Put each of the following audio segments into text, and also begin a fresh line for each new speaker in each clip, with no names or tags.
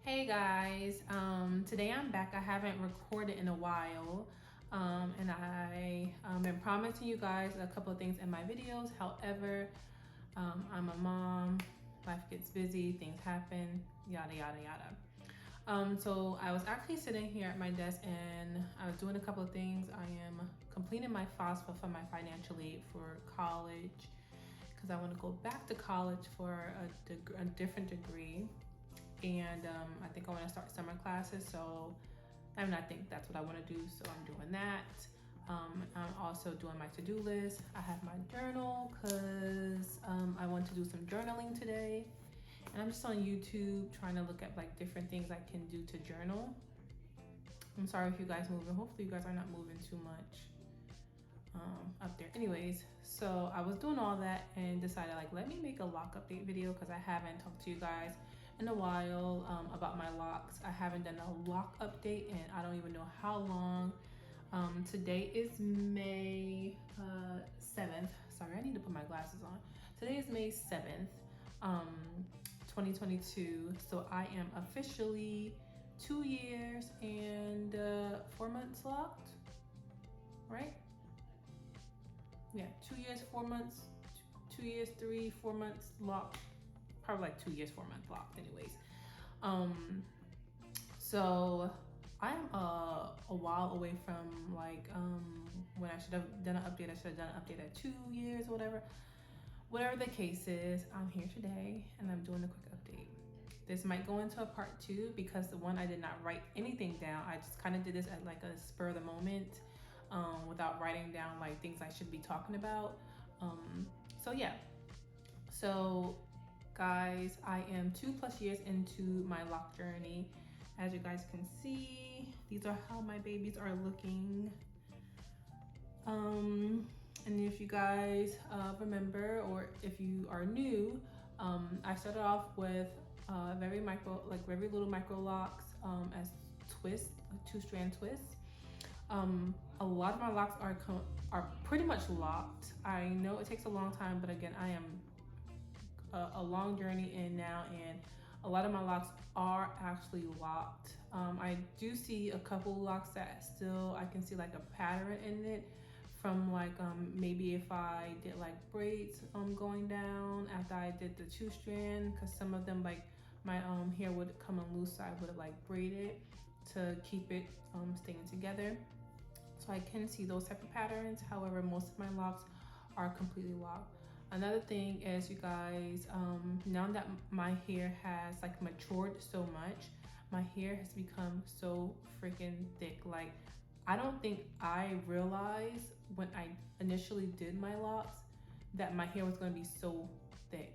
Hey guys, today I'm back. I haven't recorded in a while, and I been promising you guys a couple of things in my videos. However, I'm a mom, life gets busy, things happen, yada yada yada. So I was actually sitting here at my desk and I was doing a couple of things. I am completing my FAFSA for my financial aid for college because I want to go back to college for a different degree. And I think I want to start summer classes. So I think that's what I want to do. So I'm doing that. I'm also doing my to-do list. I have my journal because I want to do some journaling today. And I'm just on YouTube trying to look at like different things I can do to journal. I'm sorry if you guys moving. Hopefully you guys are not moving too much up there. Anyways, so I was doing all that and decided like, let me make a lock update video because I haven't talked to you guys in a while about my locks. I haven't done a lock update and I don't even know how long. Today is May 7th. Sorry, I need to put my glasses on. Today is May 7th, 2022. So I am officially 2 years and 4 months locked, right? Yeah, 2 years, 4 months, 2 years, 3, 4 months locked. Probably like 2 years, 4 months locked anyways. So I am a while away from like when I should have done an update. I should have done an update at 2 years or whatever. Whatever the case is, I'm here today and I'm doing a quick update. This might go into a part 2 because the one I did not write anything down. I just kind of did this at like a spur of the moment without writing down like things I should be talking about. So yeah, so guys, I am 2+ years into my lock journey. As you guys can see, these are how my babies are looking. And if you guys remember, or if you are new, I started off with very little Microlocs as twists, 2-strand twists. A lot of my locks are pretty much locked. I know it takes a long time, but again, I am a long journey in now, and a lot of my locks are actually locked. I do see a couple locks that still I can see like a pattern in it from like maybe if I did like braids going down after I did the 2-strand, because some of them like my hair would come unloose, so I would have like braided to keep it staying together. So I can see those type of patterns. However, most of my locks are completely locked. Another thing is, you guys, now that my hair has like matured so much, my hair has become so freaking thick. Like, I don't think I realized when I initially did my locks that my hair was gonna be so thick.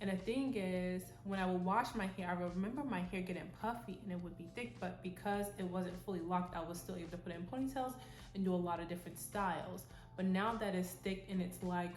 And the thing is, when I would wash my hair, I remember my hair getting puffy and it would be thick, but because it wasn't fully locked, I was still able to put it in ponytails and do a lot of different styles. But now that it's thick and it's like,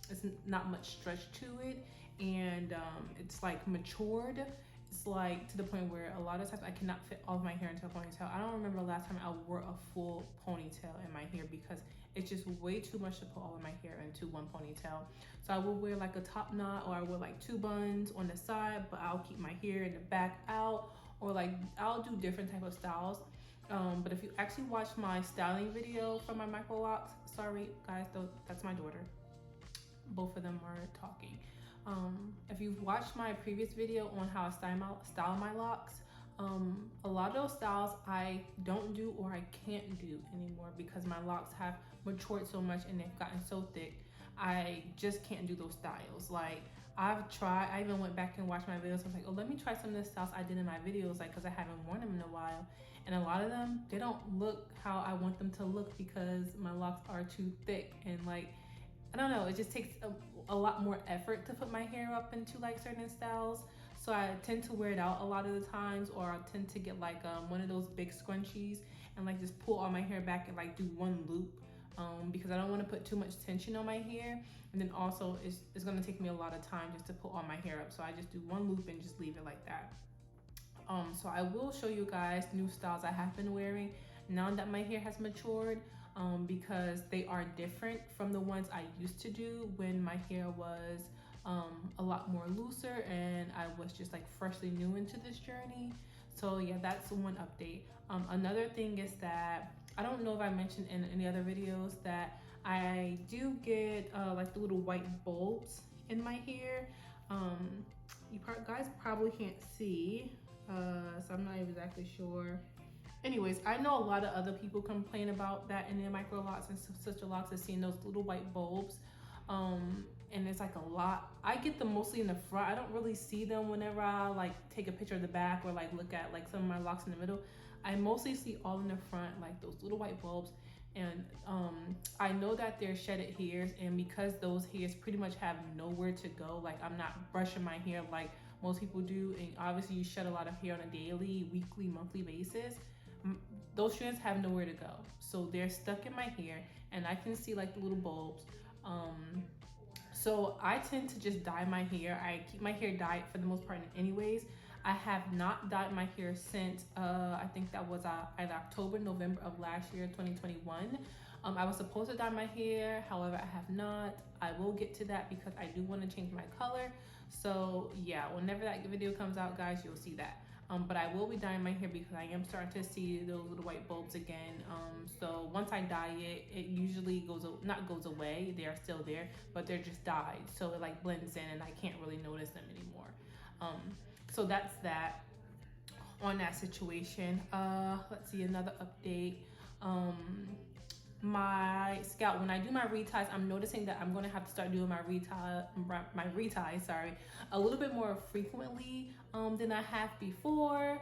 it's not much stretch to it, and it's like matured, it's like to the point where a lot of times I cannot fit all of my hair into a ponytail. I don't remember the last time I wore a full ponytail in my hair because it's just way too much to put all of my hair into one ponytail. So I will wear like a top knot, or I wear like 2 buns on the side, but I'll keep my hair in the back out, or like I'll do different type of styles. But if you actually watch my styling video for my Microlocs, sorry guys, that's my daughter. Both of them are talking. If you've watched my previous video on how I style my locks, a lot of those styles I don't do or I can't do anymore because my locks have matured so much and they've gotten so thick. I just can't do those styles. Like, I've tried, I even went back and watched my videos. I was like, oh, let me try some of the styles I did in my videos, like, because I haven't worn them in a while. And a lot of them, they don't look how I want them to look because my locks are too thick. And like, I don't know, it just takes a lot more effort to put my hair up into like certain styles. So I tend to wear it out a lot of the times, or I tend to get like one of those big scrunchies and like just pull all my hair back and like do one loop because I don't want to put too much tension on my hair. And then also it's going to take me a lot of time just to pull all my hair up. So I just do one loop and just leave it like that. So I will show you guys new styles I have been wearing now that my hair has matured, because they are different from the ones I used to do when my hair was a lot more looser, and I was just like freshly new into this journey. So yeah, that's one update. Another thing is that I don't know if I mentioned in any other videos that I do get like the little white bulbs in my hair. Guys probably can't see, so I'm not exactly sure. Anyways, I know a lot of other people complain about that in their Microlocs and sister locks, is seeing those little white bulbs. And it's like a lot. I get them mostly in the front. I don't really see them whenever I like take a picture of the back or like look at like some of my locks in the middle. I mostly see all in the front, like those little white bulbs. And I know that they're shedded hairs, and because those hairs pretty much have nowhere to go, like I'm not brushing my hair like most people do, and obviously you shed a lot of hair on a daily, weekly, monthly basis. Those strands have nowhere to go, so they're stuck in my hair, and I can see like the little bulbs. So I tend to just dye my hair. I keep my hair dyed for the most part anyways. I have not dyed my hair since I think that was either October, November of last year, 2021. I was supposed to dye my hair, however I have not. I will get to that because I do want to change my color. So yeah, whenever that video comes out, guys, you'll see that. But I will be dyeing my hair because I am starting to see those little white bulbs again. So once I dye it, it usually not goes away. They are still there, but they're just dyed. So it like blends in and I can't really notice them anymore. So that's that on that situation. Let's see, another update. My scalp, when I do my reties, I'm noticing that I'm going to have to start doing my reties, a little bit more frequently than I have before.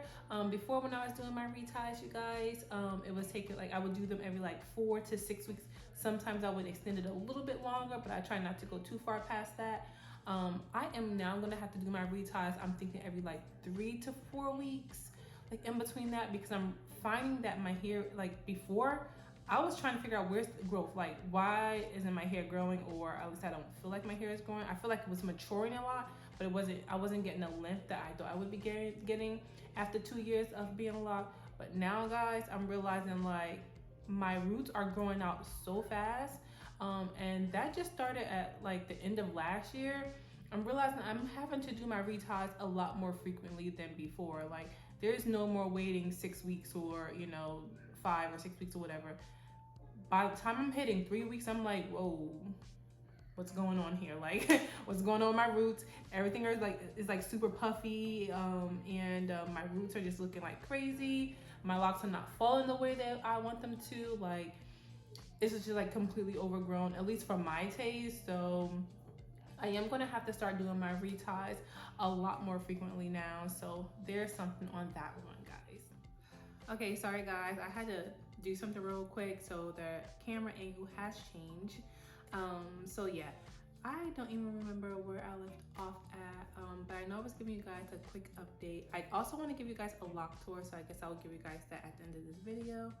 Before, when I was doing my reties, you guys, it was taking like, I would do them every like 4 to 6 weeks. Sometimes I would extend it a little bit longer, but I try not to go too far past that. I am now going to have to do my reties, I'm thinking every like 3 to 4 weeks, like in between that, because I'm finding that my hair, like before, I was trying to figure out where's the growth, like why isn't my hair growing, or at least I don't feel like my hair is growing. I feel like it was maturing a lot, but I wasn't getting the length that I thought I would be getting after 2 years of being a lock. But now, guys, I'm realizing like my roots are growing out so fast, and that just started at like the end of last year. I'm realizing I'm having to do my reties a lot more frequently than before. Like there's no more waiting 6 weeks or 5 or 6 weeks or whatever. By the time I'm hitting 3 weeks, I'm like, whoa, what's going on here? Like, what's going on with my roots? Everything is like super puffy, and my roots are just looking like crazy. My locks are not falling the way that I want them to. Like, it's just like completely overgrown, at least for my taste. So I am gonna have to start doing my reties a lot more frequently now. So there's something on that one, guys. Okay, sorry guys, I had to do something real quick, so the camera angle has changed. So yeah, I don't even remember where I left off at, but I know I was giving you guys a quick update. I also want to give you guys a lock tour, so I guess I'll give you guys that at the end of this video.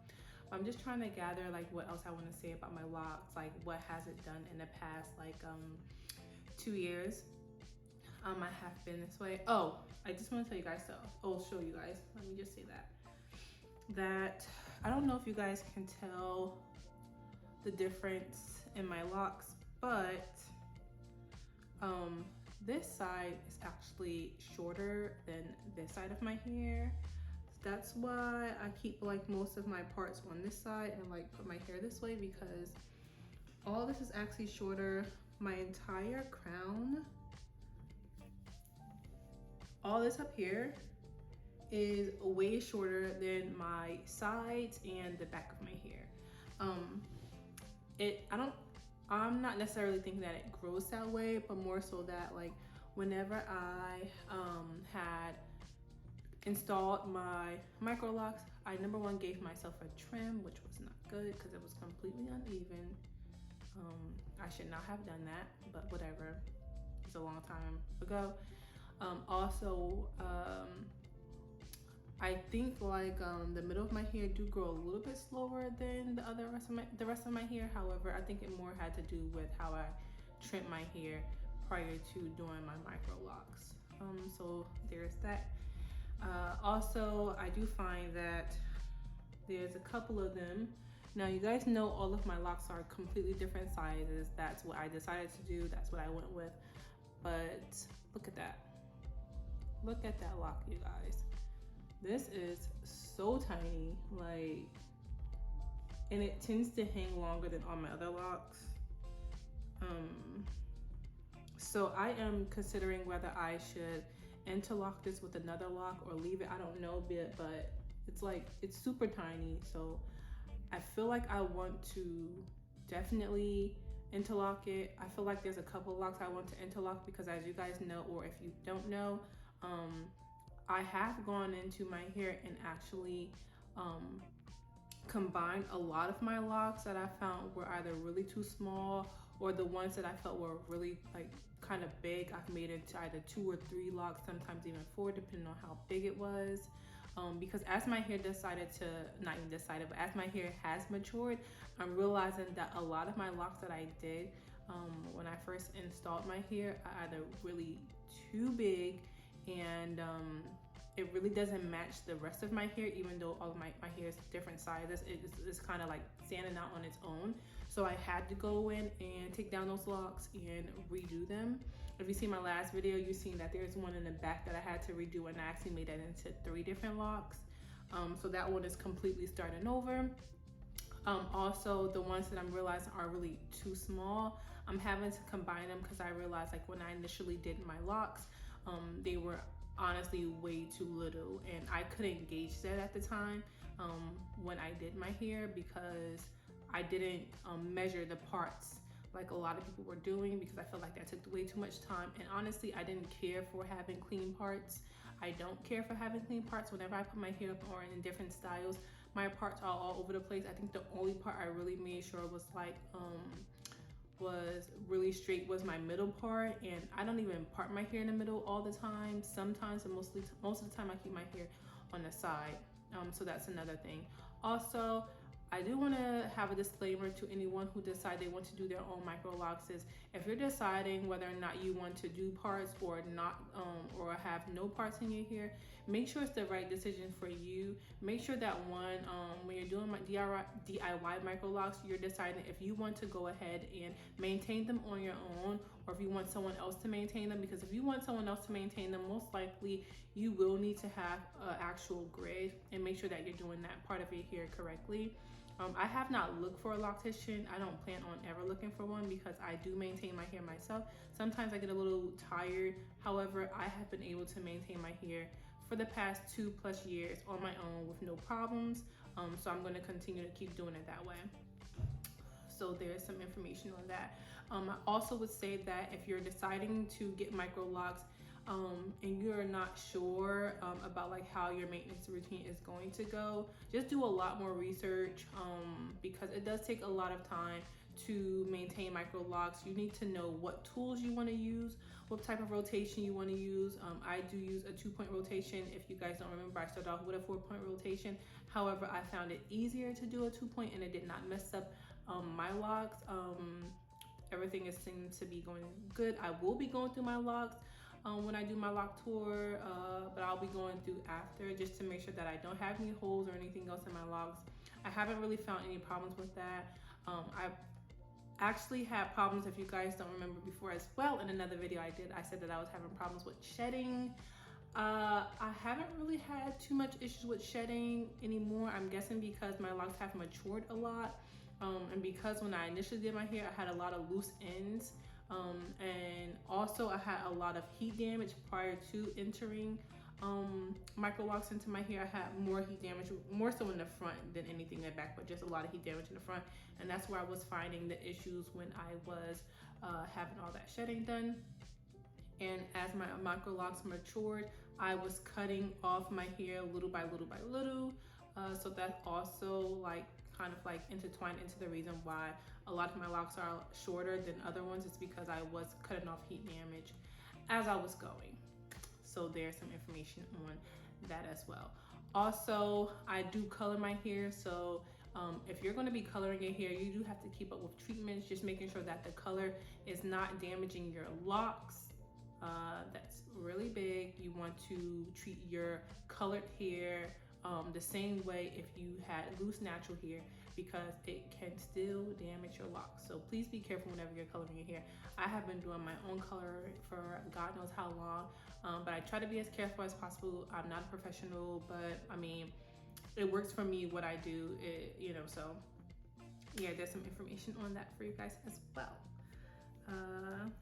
I'm just trying to gather like what else I want to say about my locks, like what has it done in the past like 2 years. I have been this way. Oh, I just want to tell you guys, show you guys, let me just say that I don't know if you guys can tell the difference in my locks, but this side is actually shorter than this side of my hair. That's why I keep like most of my parts on this side and like put my hair this way, because all this is actually shorter. My entire crown, all this up here, is way shorter than my sides and the back of my hair. I'm not necessarily thinking that it grows that way, but more so that like whenever I had installed my Microlocs, I number one gave myself a trim, which was not good because it was completely uneven. I should not have done that, but whatever, it's a long time ago. I think like the middle of my hair do grow a little bit slower than the rest of my hair. However, I think it more had to do with how I trimmed my hair prior to doing my Microlocs. So there's that. Also, I do find that there's a couple of them. Now, you guys know all of my locks are completely different sizes. That's what I decided to do. That's what I went with. but look at that. Look at that lock, you guys. This is so tiny, like, and it tends to hang longer than all my other locks. So I am considering whether I should interlock this with another lock or leave it. I don't know, but it's like, it's super tiny. So I feel like I want to definitely interlock it. I feel like there's a couple locks I want to interlock because, as you guys know, or if you don't know, I have gone into my hair and actually combined a lot of my locks that I found were either really too small, or the ones that I felt were really like kind of big, I've made it to either 2 or 3 locks, sometimes even 4, depending on how big it was. Because as my hair decided to, not even decided, but as my hair has matured, I'm realizing that a lot of my locks that I did when I first installed my hair are either really too big, and it really doesn't match the rest of my hair, even though all of my hair is different sizes. It's kind of like standing out on its own. So I had to go in and take down those locks and redo them. If you see my last video, you've seen that there's one in the back that I had to redo, and I actually made that into 3 different locks. So that one is completely starting over. Also, the ones that I'm realizing are really too small, I'm having to combine them because I realized, like, when I initially did my locks, they were honestly way too little, and I couldn't gauge that at the time when I did my hair, because I didn't measure the parts like a lot of people were doing, because I felt like that took way too much time. And honestly, I didn't care for having clean parts. I don't care for having clean parts. Whenever I put my hair up or in different styles, my parts are all over the place. I think the only part I really made sure was like was really straight was my middle part, and I don't even part my hair in the middle all the time. Sometimes, and most of the time, I keep my hair on the side. So that's another thing. Also, I do want to have a disclaimer to anyone who decide they want to do their own micro locks. Is if you're deciding whether or not you want to do parts or not, or have no parts in your hair, make sure it's the right decision for you. Make sure that when you're doing my DIY micro locks, you're deciding if you want to go ahead and maintain them on your own, or if you want someone else to maintain them. Because if you want someone else to maintain them, most likely you will need to have an actual grid, and make sure that you're doing that part of your hair correctly. I have not looked for a loctician. I don't plan on ever looking for one, because I do maintain my hair myself. Sometimes I get a little tired. However, I have been able to maintain my hair for the past 2+ years on my own with no problems. So I'm going to continue to keep doing it that way. So there's some information on that. I also would say that if you're deciding to get micro locks, and you're not sure about like how your maintenance routine is going to go, just do a lot more research, because it does take a lot of time to maintain micro locks. You need to know what tools you want to use, what type of rotation you want to use. I do use a 2-point rotation. If you guys don't remember, I started off with a 4-point rotation. However, I found it easier to do a 2-point, and it did not mess up my locks. Everything seems to be going good. I will be going through my locks when I do my lock tour, but I'll be going through after, just to make sure that I don't have any holes or anything else in my locks. I haven't really found any problems with that. I actually had problems, if you guys don't remember, before as well. In another video I did, I said that I was having problems with shedding. I haven't really had too much issues with shedding anymore. I'm guessing because my locks have matured a lot, and because when I initially did my hair, I had a lot of loose ends. And also I had a lot of heat damage prior to entering micro locks into my hair. I had more heat damage, more so in the front than anything in the back, but just a lot of heat damage in the front. And that's where I was finding the issues when I was having all that shedding done. And as my micro locks matured, I was cutting off my hair little by little by little. So that's also like kind of like intertwined into the reason why a lot of my locks are shorter than other ones. It's because I was cutting off heat damage as I was going. So there's some information on that as well. Also, I do color my hair. So if you're going to be coloring your hair, you do have to keep up with treatments, just making sure that the color is not damaging your locks. That's really big. You want to treat your colored hair the same way if you had loose natural hair, because it can still damage your locks. So please be careful whenever you're coloring your hair. I have been doing my own color for God knows how long, but I try to be as careful as possible. I'm not a professional, but I mean, it works for me what I do, you know, so yeah, there's some information on that for you guys as well.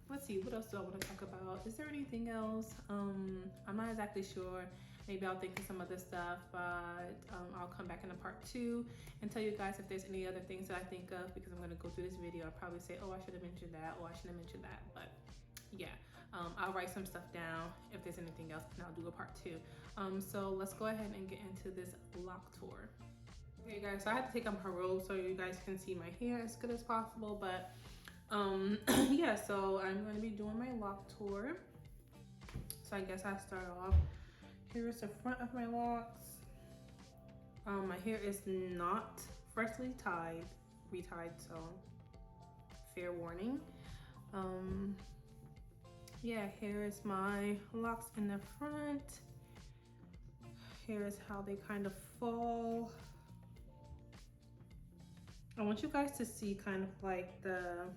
Let's see, what else do I want to talk about? Is there anything else? I'm not exactly sure. Maybe I'll think of some other stuff, but I'll come back in a part 2 and tell you guys if there's any other things that I think of, because I'm going to go through this video. I'll probably say, oh, I should have mentioned that, or I should have mentioned that, but yeah, I'll write some stuff down. If there's anything else, then I'll do a part 2. So let's go ahead and get into this lock tour. Okay guys, so I had to take off my robe so you guys can see my hair as good as possible, but yeah, so I'm going to be doing my lock tour. So I guess I'll start off. Here's the front of my locks. My hair is not freshly retied, so fair warning. Yeah, here is my locks in the front. Here is how they kind of fall. I want you guys to see kind of like the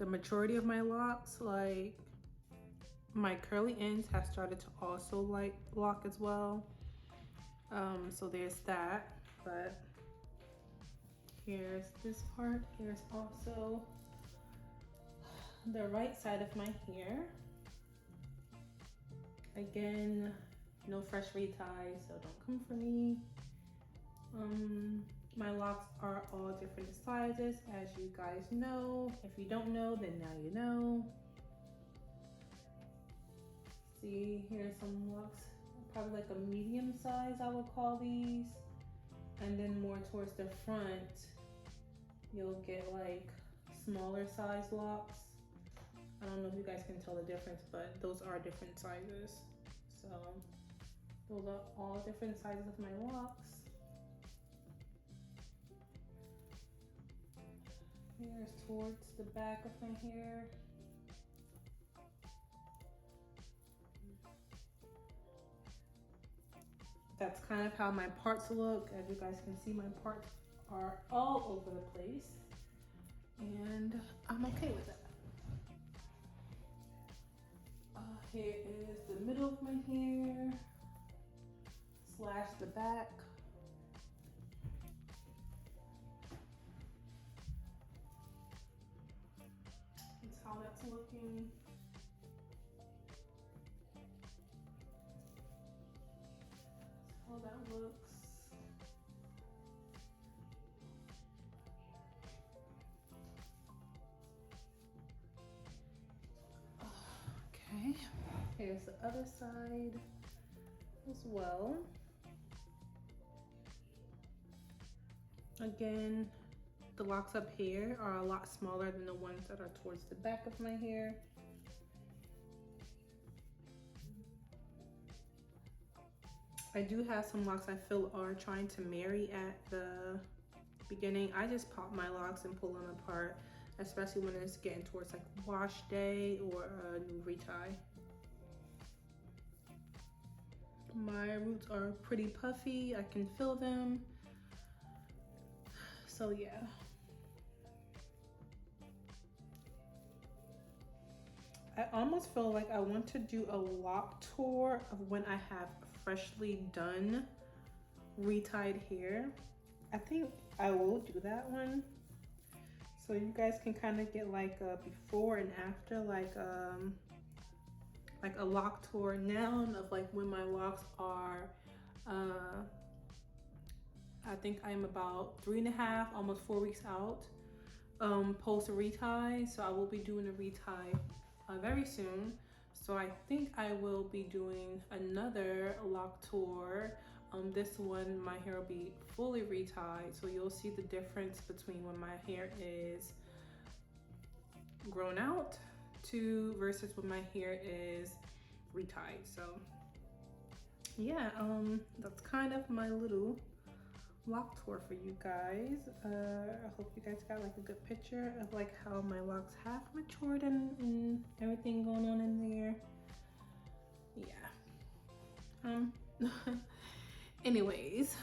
maturity of my locks. Like my curly ends have started to also like lock as well. So there's that, but here's this part. Here's also the right side of my hair. Again, no fresh reties, so don't come for me. My locks are all different sizes, as you guys know. If you don't know, then now you know. See, here's some locks, probably like a medium size, I would call these. And then more towards the front, you'll get like smaller size locks. I don't know if you guys can tell the difference, but those are different sizes. So those are all different sizes of my locks. Here's towards the back of my hair. That's kind of how my parts look. As you guys can see, my parts are all over the place, and I'm okay with that. Here is the middle of my hair / the back. That's how that's looking. That's how that looks. Okay. Here's the other side as well. Again, the locks up here are a lot smaller than the ones that are towards the back of my hair. I do have some locks I feel are trying to marry at the beginning. I just pop my locks and pull them apart, especially when it's getting towards like wash day or a new retie. My roots are pretty puffy. I can feel them. So yeah. I almost feel like I want to do a lock tour of when I have freshly done retied hair. I think I will do that one, so you guys can kind of get like a before and after, like a lock tour now of like when my locks are I think I'm about 3.5, almost 4 weeks out post a retie. So I will be doing a retie very soon. So I think I will be doing another lock tour. This one, my hair will be fully retied, so you'll see the difference between when my hair is grown out to versus when my hair is retied. So yeah, that's kind of my little lock tour for you guys. I hope you guys got like a good picture of like how my locks have matured and everything going on in there. Yeah. anyways,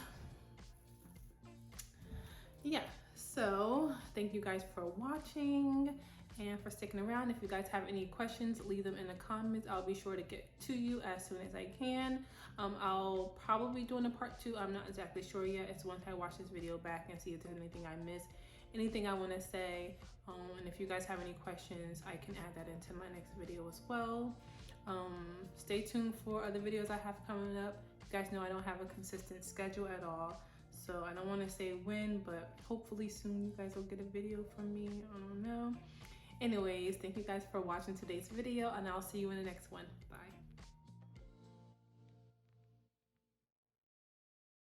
yeah, so thank you guys for watching and for sticking around. If you guys have any questions, leave them in the comments. I'll be sure to get to you as soon as I can. I'll probably be doing a part 2. I'm not exactly sure yet. It's once I watch this video back and see if there's anything I missed, anything I want to say. And if you guys have any questions, I can add that into my next video as well. Stay tuned for other videos I have coming up. You guys know I don't have a consistent schedule at all, so I don't want to say when, but hopefully soon you guys will get a video from me. I don't know. Anyways, thank you guys for watching today's video, and I'll see you in the next one. Bye.